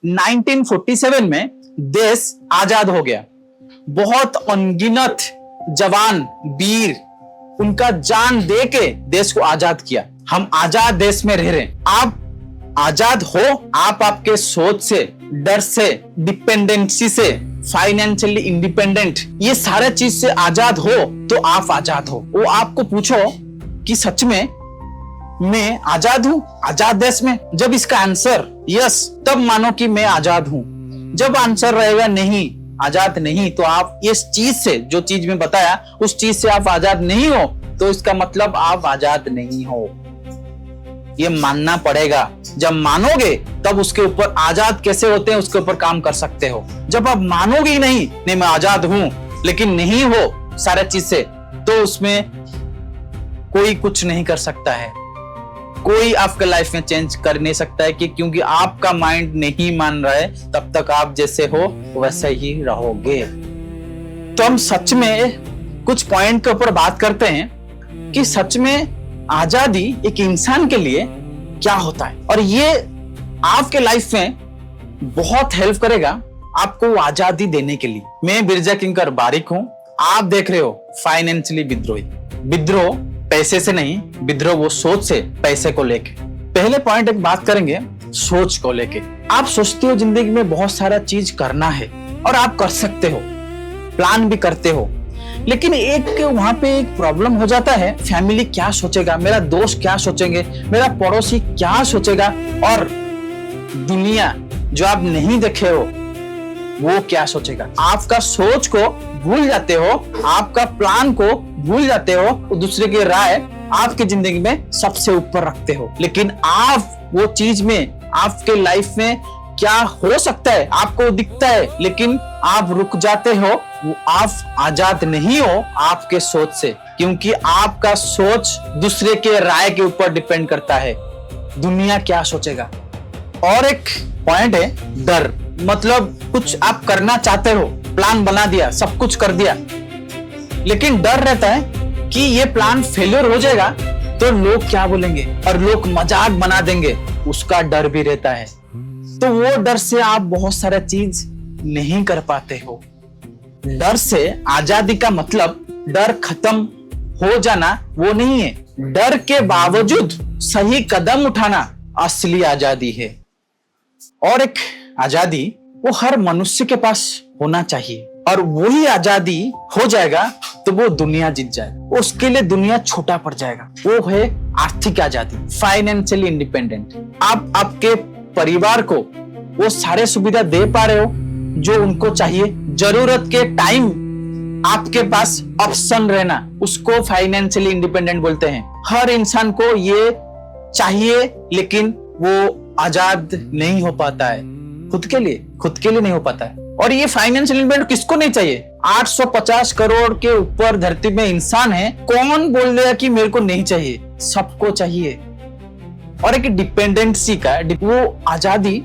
1947 में देश आजाद हो गया। बहुत अनगिनत जवान वीर उनका जान दे के देश को आजाद किया। हम आजाद देश में रह रहे हैं। आप आजाद हो, आप आपके सोच से, डर से, डिपेंडेंसी से, फाइनेंशियली इंडिपेंडेंट, ये सारे चीज से आजाद हो तो आप आजाद हो। वो आपको पूछो कि सच में मैं आजाद हूं आजाद देश में? जब इसका आंसर यस, तब मानो कि मैं आजाद हूं। जब आंसर रहेगा नहीं, आजाद नहीं, तो आप इस चीज से, जो चीज में बताया उस चीज से आप आजाद नहीं हो, तो इसका मतलब आप आजाद नहीं हो। ये मानना पड़ेगा। जब मानोगे तब उसके ऊपर आजाद कैसे होते हैं उसके ऊपर काम कर सकते हो। जब आप मानोगे ही नहीं मैं आजाद हूं, लेकिन नहीं हो सारे चीज से, तो उसमें कोई कुछ नहीं कर सकता है। कोई आपके लाइफ में चेंज कर नहीं सकता है, कि क्योंकि आपका माइंड नहीं मान रहा है, तब तक आप जैसे हो वैसे ही रहोगे। तो हम सच में कुछ पॉइंट के ऊपर बात करते हैं कि सच में आजादी एक इंसान के लिए क्या होता है, और ये आपके लाइफ में बहुत हेल्प करेगा आपको आजादी देने के लिए। मैं बिरजा किंकर बारिक हूं। आप देख रहे हो फाइनेंशियली विद्रोही। विद्रोह पैसे से नहीं, विद्रोह वो सोच से, पैसे को लेके। पहले पॉइंट एक बात करेंगे सोच को लेके। आप सोचते हो जिंदगी में बहुत सारा चीज करना है, और आप कर सकते हो, प्लान भी करते हो, लेकिन एक वहां पे एक प्रॉब्लम हो जाता है। फैमिली क्या सोचेगा, मेरा दोस्त क्या सोचेंगे, मेरा पड़ोसी क्या सोचेगा, और दुनिया जो आप नहीं देखे हो वो क्या सोचेगा। आपका सोच को भूल जाते हो, आपका प्लान को भूल जाते हो, दूसरे की राय आपकी जिंदगी में सबसे ऊपर रखते हो। लेकिन आप वो चीज में, आपके लाइफ में क्या हो सकता है आपको दिखता है, लेकिन आप रुक जाते हो। वो आप आजाद नहीं हो आपके सोच से, क्योंकि आपका सोच दूसरे के राय के ऊपर डिपेंड करता है। दुनिया क्या सोचेगा। और एक पॉइंट है डर। मतलब कुछ आप करना चाहते हो, प्लान बना दिया, सब कुछ कर दिया, लेकिन डर रहता है कि ये प्लान फेलियर हो जाएगा तो लोग क्या बोलेंगे, और लोग मजाक बना देंगे, उसका डर भी रहता है। तो वो डर से आप बहुत सारा चीज नहीं कर पाते हो। डर से आजादी का मतलब डर खत्म हो जाना वो नहीं है। डर के बावजूद सही कदम उठाना असली आजादी है। और एक आजादी वो हर मनुष्य के पास होना चाहिए, और वही आजादी हो जाएगा तो वो दुनिया जीत जाएगा। उसके लिए दुनिया छोटा पड़ जाएगा। वो है आर्थिक आजादी, फाइनेंशियली इंडिपेंडेंट। आप आपके परिवार को वो सारे सुविधा दे पा रहे हो जो उनको चाहिए। जरूरत के टाइम आपके पास ऑप्शन रहना, उसको फाइनेंशियली इंडिपेंडेंट बोलते हैं। हर इंसान को ये चाहिए, लेकिन वो आजाद नहीं हो पाता है खुद के लिए नहीं हो पाता है। और ये फाइनेंशियल इंडिपेंडेंस किसको नहीं चाहिए? 850 करोड़ के ऊपर धरती में इंसान है, कौन बोल रहा कि मेरे को नहीं चाहिए? सबको चाहिए। और एक डिपेंडेंसी का वो आजादी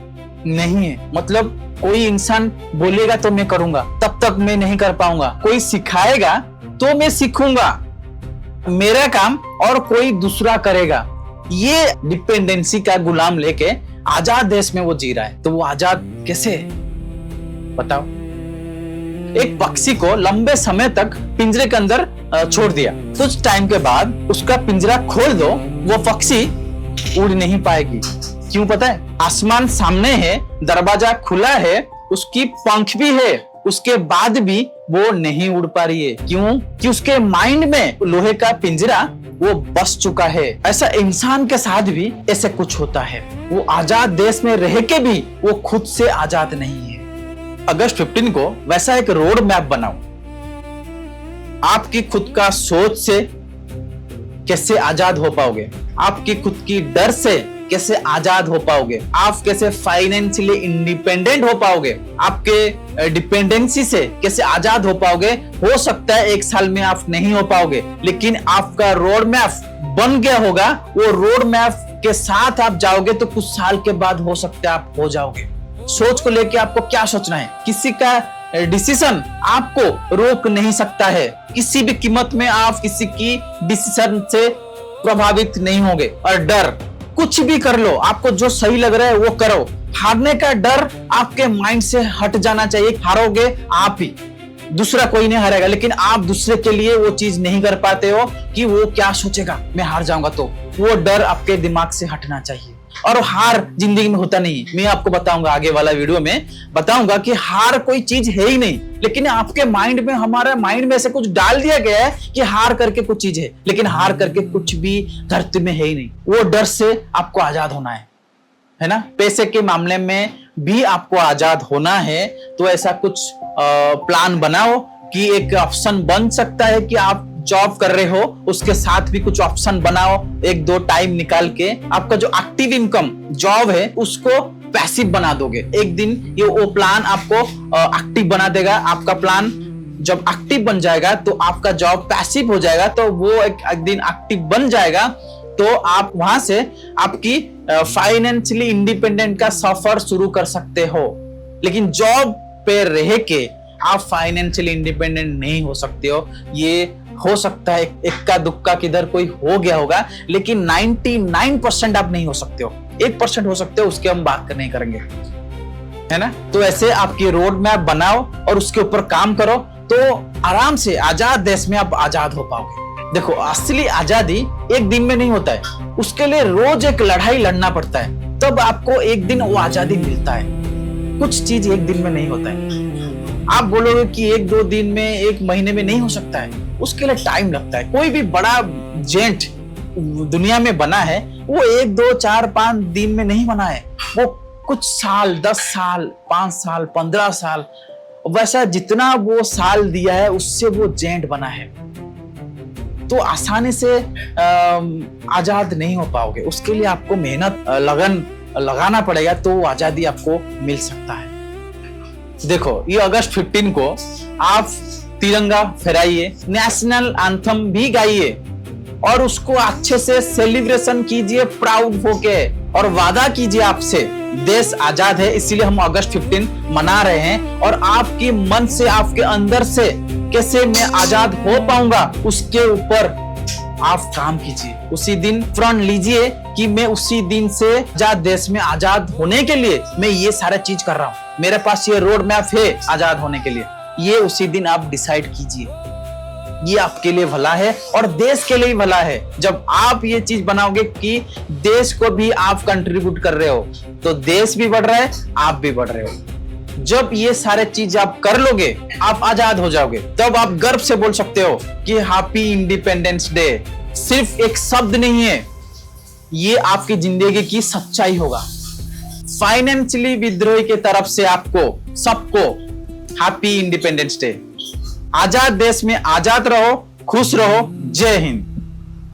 नहीं है। मतलब कोई इंसान बोलेगा तो मैं करूंगा, तब तक मैं नहीं कर पाऊंगा। कोई सिखाएगा तो मैं सीखूंगा, मेरा काम और कोई दूसरा करेगा। ये डिपेंडेंसी का गुलाम लेके आजाद देश में वो जी रहा है। तो वो आजाद कैसे है बताओ? एक पक्षी को लंबे समय तक पिंजरे के अंदर छोड़ दिया, कुछ टाइम के बाद उसका पिंजरा खोल दो, वो पक्षी उड़ नहीं पाएगी। क्यों पता है? आसमान सामने है, दरवाजा खुला है, उसकी पंख भी है, उसके बाद भी वो नहीं उड़ पा रही है। क्यों? कि उसके माइंड में लोहे का पिंजरा वो बस चुका है। ऐसा इंसान के साथ भी ऐसे कुछ होता है। वो आजाद देश में रह के भी वो खुद से आजाद नहीं है। अगस्त 15 को वैसा एक रोड मैप बनाओ। आपकी खुद का सोच से कैसे आजाद हो पाओगे, आपकी खुद की डर से कैसे आजाद हो पाओगे, आप कैसे फाइनेंशियली इंडिपेंडेंट हो पाओगे, आपके डिपेंडेंसी से कैसे आजाद हो पाओगे। हो सकता है 1 साल में आप नहीं हो पाओगे, लेकिन आपका रोड मैप बन गया होगा। वो रोड मैप के साथ आप जाओगे तो कुछ साल के बाद हो सकता है आप हो जाओगे। सोच को लेके आपको क्या सोचना है, किसी का डिसीजन आपको रोक नहीं सकता है। किसी भी कीमत में आप किसी की डिसीजन से प्रभावित नहीं होंगे। और डर, कुछ भी कर लो, आपको जो सही लग रहा है वो करो, हारने का डर आपके माइंड से हट जाना चाहिए। हारोगे आप ही, दूसरा कोई नहीं हारेगा, लेकिन आप दूसरे के लिए वो चीज नहीं कर पाते हो कि वो क्या सोचेगा मैं हार जाऊंगा, तो वो डर आपके दिमाग से हटना चाहिए। और हार जिंदगी में होता नहीं, मैं आपको बताऊंगा आगे वाला वीडियो में बताऊंगा कि हार कोई चीज है ही नहीं, लेकिन आपके माइंड में, हमारा माइंड में ऐसे कुछ डाल दिया गया है कि हार करके कुछ चीज है, लेकिन हार करके कुछ भी धरती में है ही नहीं। वो डर से आपको आजाद होना है ना। पैसे के मामले में भी आपको आजाद होना है, तो ऐसा कुछ प्लान बनाओ कि एक ऑप्शन बन सकता है कि आप जॉब कर रहे हो, उसके साथ भी कुछ ऑप्शन बनाओ, एक दो टाइम निकाल के आपका जो एक्टिव इनकम जॉब है उसको पैसिव बना दोगे। एक दिन ये वो प्लान आपको एक्टिव बना देगा। आपका प्लान जब एक्टिव बन जाएगा तो आपका जॉब पैसिव हो जाएगा, तो वो एक दिन एक्टिव बन जाएगा, तो आप वहां से आपकी फाइनेंशियली इंडिपेंडेंट का सफर शुरू कर सकते हो। लेकिन जॉब पे रह के आप फाइनेंशियली इंडिपेंडेंट नहीं हो सकते हो। ये हो सकता है इक्का दुक्का किधर कोई हो गया होगा, लेकिन 99% आप नहीं हो सकते हो। 1% हो सकते हो, उसके हम बात नहीं करेंगे, है ना। तो ऐसे आपकी रोड मैप बनाओ और उसके ऊपर काम करो, तो आराम से आजाद देश में आप आजाद हो पाओगे। देखो, असली आजादी एक दिन में नहीं होता है, उसके लिए रोज एक लड़ाई लड़ना पड़ता है, तब आपको एक दिन वो आजादी मिलता है। कुछ चीज एक दिन में नहीं होता है। आप बोलोगे कि एक दो दिन में, एक महीने में नहीं हो सकता है, उसके लिए टाइम लगता है। कोई भी बड़ा जेंट दुनिया में बना है, वो 1 2 4 5 दिन में नहीं बना है, वो कुछ साल, 10 साल, 5 साल, 15 साल, वैसा जितना वो साल दिया है उससे वो जेंट बना है। तो आसानी से आजाद नहीं हो पाओगे, उसके लिए आपको मेहनत, लगन लगाना पड़ेगा, तो आजादी आपको मिल सकता है। देखो, ये अगस्त 15 को आप तिरंगा फहराइए, नेशनल एंथम भी गाइए और उसको अच्छे से सेलिब्रेशन कीजिए प्राउड होके, और वादा कीजिए आपसे, देश आजाद है इसीलिए हम अगस्त 15 मना रहे हैं, और आपके मन से, आपके अंदर से कैसे मैं आजाद हो पाऊंगा उसके ऊपर आप काम कीजिए। उसी दिन प्रण लीजिए कि मैं उसी दिन से आजाद देश में आजाद होने के लिए मैं ये सारा चीज कर रहा हूं, मेरे पास ये रोड मैप है आजाद होने के लिए। ये उसी दिन आप डिसाइड कीजिए। ये आपके लिए भला है और देश के लिए भला है। जब आप ये चीज बनाओगे कि देश को भी आप कंट्रीब्यूट कर रहे हो, तो देश भी बढ़ रहा है, आप भी बढ़ रहे हो। जब ये सारे चीज आप कर लोगे, आप आजाद हो जाओगे, तब आप गर्व से बोल सकते हो कि हैप्पी इंडिपेंडेंस डे। सिर्फ एक शब्द नहीं है, ये आपकी जिंदगी की सच्चाई होगा। फाइनेंशियली विद्रोही के तरफ से आपको सबको हैप्पी इंडिपेंडेंस डे। आजाद देश में आजाद रहो, खुश रहो। जय हिंद।